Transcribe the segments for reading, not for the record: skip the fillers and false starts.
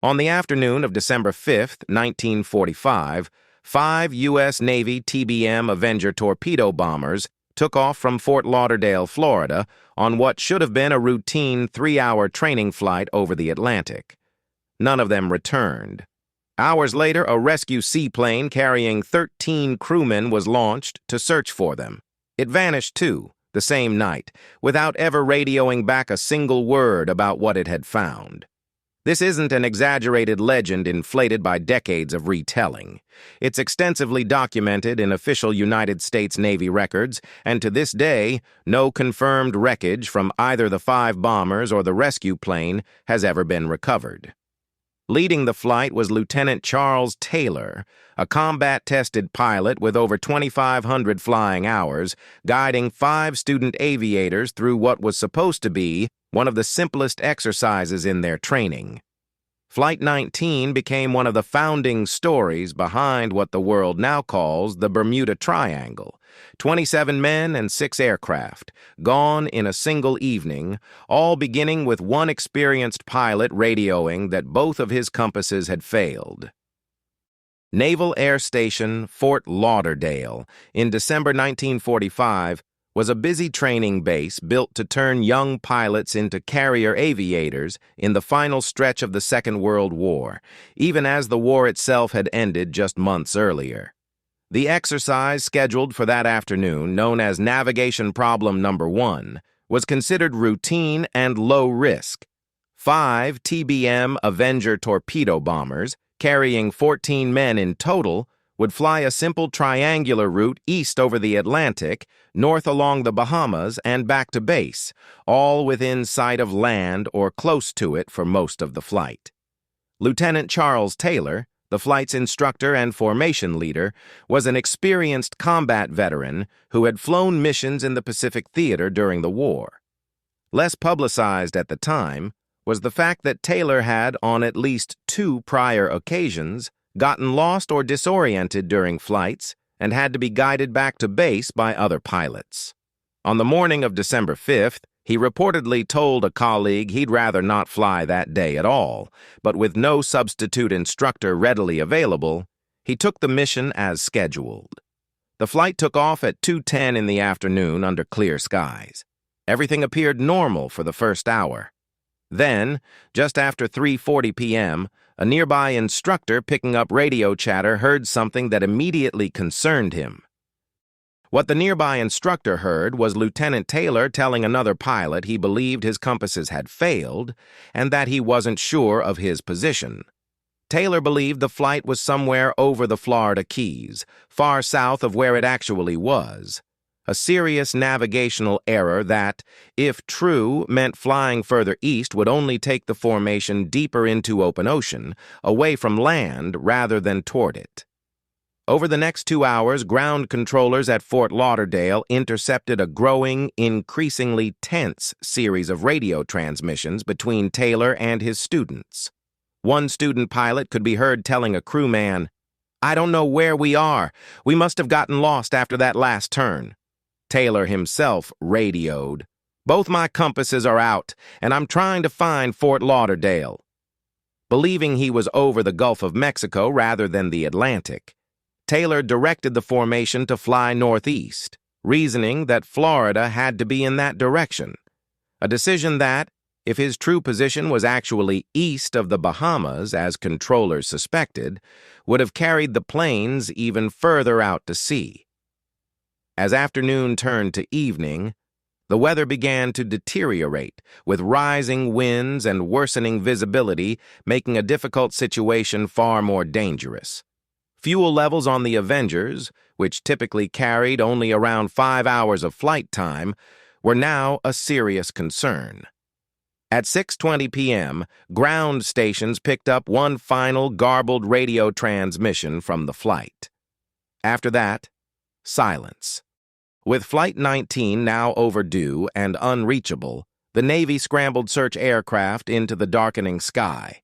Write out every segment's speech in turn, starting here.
On the afternoon of December 5, 1945, 5 U.S. Navy TBM Avenger torpedo bombers took off from Fort Lauderdale, Florida, on what should have been a routine 3-hour training flight over the Atlantic. None of them returned. Hours later, a rescue seaplane carrying 13 crewmen was launched to search for them. It vanished, too, the same night, without ever radioing back a single word about what it had found. This isn't an exaggerated legend inflated by decades of retelling. It's extensively documented in official United States Navy records, and to this day, no confirmed wreckage from either the 5 bombers or the rescue plane has ever been recovered. Leading the flight was Lieutenant Charles Taylor, a combat-tested pilot with over 2,500 flying hours, guiding 5 student aviators through what was supposed to be one of the simplest exercises in their training. Flight 19 became one of the founding stories behind what the world now calls the Bermuda Triangle. 27 men and 6 aircraft, gone in a single evening, all beginning with one experienced pilot radioing that both of his compasses had failed. Naval Air Station Fort Lauderdale, in December 1945, was a busy training base built to turn young pilots into carrier aviators in the final stretch of the Second World War, even as the war itself had ended just months earlier. The exercise scheduled for that afternoon, known as Navigation Problem Number 1, was considered routine and low risk. 5 TBM Avenger torpedo bombers, carrying 14 men in total, would fly a simple triangular route east over the Atlantic, north along the Bahamas, and back to base, all within sight of land or close to it for most of the flight. Lieutenant Charles Taylor, the flight's instructor and formation leader, was an experienced combat veteran who had flown missions in the Pacific Theater during the war. Less publicized at the time was the fact that Taylor had, on at least 2 prior occasions, gotten lost or disoriented during flights and had to be guided back to base by other pilots. On the morning of December 5th, he reportedly told a colleague he'd rather not fly that day at all, but with no substitute instructor readily available, he took the mission as scheduled. The flight took off at 2:10 in the afternoon under clear skies. Everything appeared normal for the first hour. Then, just after 3:40 p.m., a nearby instructor picking up radio chatter heard something that immediately concerned him. What the nearby instructor heard was Lieutenant Taylor telling another pilot he believed his compasses had failed and that he wasn't sure of his position. Taylor believed the flight was somewhere over the Florida Keys, far south of where it actually was. A serious navigational error that, if true, meant flying further east would only take the formation deeper into open ocean, away from land rather than toward it. Over the next 2 hours, ground controllers at Fort Lauderdale intercepted a growing, increasingly tense series of radio transmissions between Taylor and his students. One student pilot could be heard telling a crewman, "I don't know where we are. We must have gotten lost after that last turn." Taylor himself radioed, "Both my compasses are out, and I'm trying to find Fort Lauderdale." Believing he was over the Gulf of Mexico rather than the Atlantic, Taylor directed the formation to fly northeast, reasoning that Florida had to be in that direction, a decision that, if his true position was actually east of the Bahamas, as controllers suspected, would have carried the planes even further out to sea. As afternoon turned to evening, the weather began to deteriorate, with rising winds and worsening visibility making a difficult situation far more dangerous. Fuel levels on the Avengers, which typically carried only around 5 hours of flight time, were now a serious concern. At 6:20 p.m., ground stations picked up one final garbled radio transmission from the flight. After that, silence. With Flight 19 now overdue and unreachable, the Navy scrambled search aircraft into the darkening sky.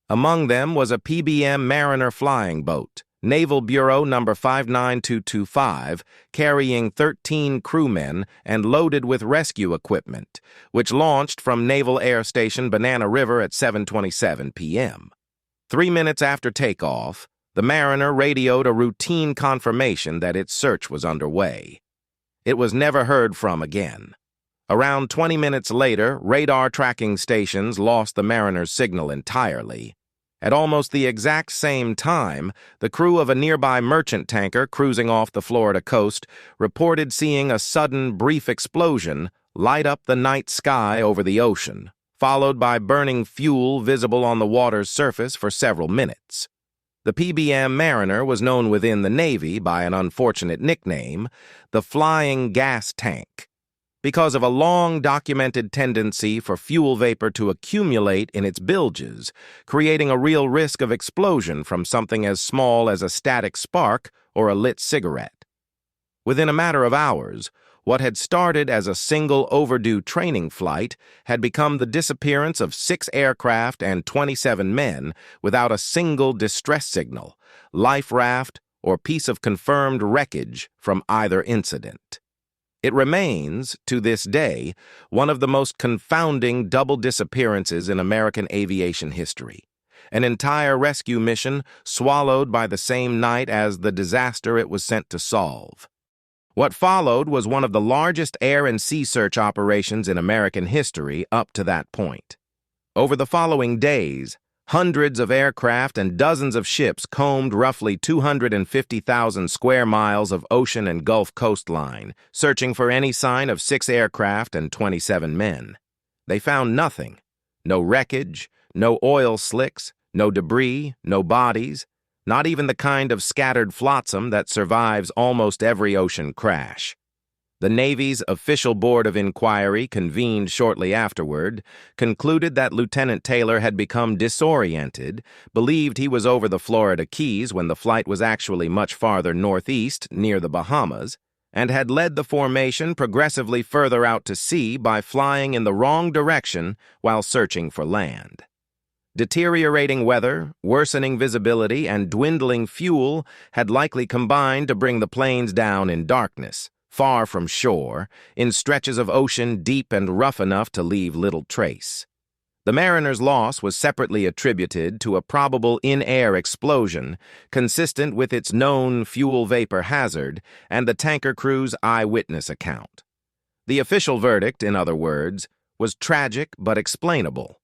Among them was a PBM Mariner flying boat, Naval Bureau number 59225, carrying 13 crewmen and loaded with rescue equipment, which launched from Naval Air Station Banana River at 7:27 p.m. 3 minutes after takeoff, the Mariner radioed a routine confirmation that its search was underway. It was never heard from again. Around 20 minutes later, radar tracking stations lost the Mariner's signal entirely. At almost the exact same time, the crew of a nearby merchant tanker cruising off the Florida coast reported seeing a sudden, brief explosion light up the night sky over the ocean, followed by burning fuel visible on the water's surface for several minutes. The TBM Mariner was known within the Navy by an unfortunate nickname, the Flying Gas Tank, because of a long-documented tendency for fuel vapor to accumulate in its bilges, creating a real risk of explosion from something as small as a static spark or a lit cigarette. Within a matter of hours, what had started as a single overdue training flight had become the disappearance of 6 aircraft and 27 men without a single distress signal, life raft, or piece of confirmed wreckage from either incident. It remains, to this day, one of the most confounding double disappearances in American aviation history. An entire rescue mission swallowed by the same night as the disaster it was sent to solve. What followed was one of the largest air and sea search operations in American history up to that point. Over the following days, hundreds of aircraft and dozens of ships combed roughly 250,000 square miles of ocean and Gulf coastline, searching for any sign of 6 aircraft and 27 men. They found nothing. No wreckage, no oil slicks, no debris, no bodies, not even the kind of scattered flotsam that survives almost every ocean crash. The Navy's official board of inquiry, convened shortly afterward, concluded that Lieutenant Taylor had become disoriented, believed he was over the Florida Keys when the flight was actually much farther northeast, near the Bahamas, and had led the formation progressively further out to sea by flying in the wrong direction while searching for land. Deteriorating weather, worsening visibility, and dwindling fuel had likely combined to bring the planes down in darkness, far from shore, in stretches of ocean deep and rough enough to leave little trace. The Mariner's loss was separately attributed to a probable in-air explosion, consistent with its known fuel vapor hazard and the tanker crew's eyewitness account. The official verdict, in other words, was tragic but explainable.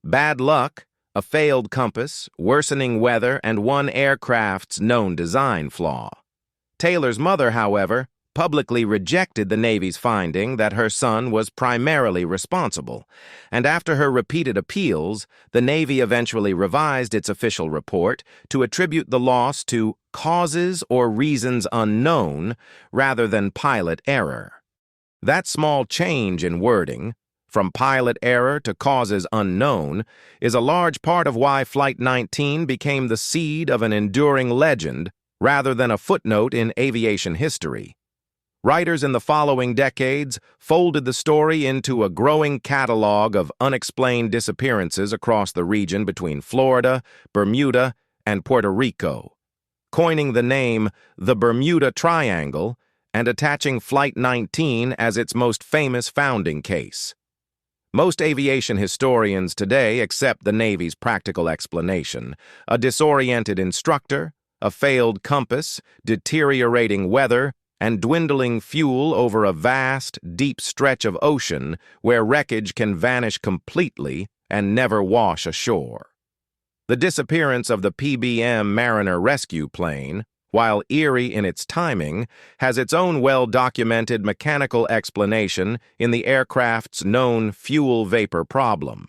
Bad luck, a failed compass, worsening weather, and one aircraft's known design flaw. Taylor's mother, however, publicly rejected the Navy's finding that her son was primarily responsible, and after her repeated appeals, the Navy eventually revised its official report to attribute the loss to causes or reasons unknown rather than pilot error. That small change in wording, from pilot error to causes unknown, is a large part of why Flight 19 became the seed of an enduring legend rather than a footnote in aviation history. Writers in the following decades folded the story into a growing catalog of unexplained disappearances across the region between Florida, Bermuda, and Puerto Rico, coining the name the Bermuda Triangle and attaching Flight 19 as its most famous founding case. Most aviation historians today accept the Navy's practical explanation: a disoriented instructor, a failed compass, deteriorating weather, and dwindling fuel over a vast, deep stretch of ocean where wreckage can vanish completely and never wash ashore. The disappearance of the TBM Mariner rescue plane, while eerie in its timing, has its own well-documented mechanical explanation in the aircraft's known fuel vapor problem.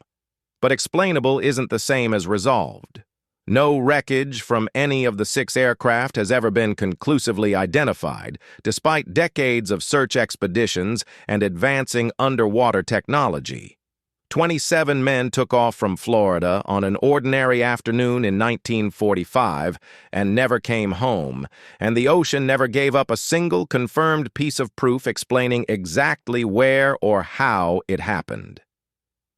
But explainable isn't the same as resolved. No wreckage from any of the 6 aircraft has ever been conclusively identified, despite decades of search expeditions and advancing underwater technology. 27 men took off from Florida on an ordinary afternoon in 1945 and never came home, and the ocean never gave up a single confirmed piece of proof explaining exactly where or how it happened.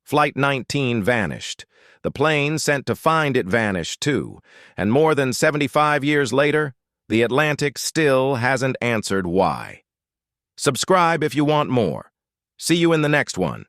Flight 19 vanished. The plane sent to find it vanished too, and more than 75 years later, the Atlantic still hasn't answered why. Subscribe if you want more. See you in the next one.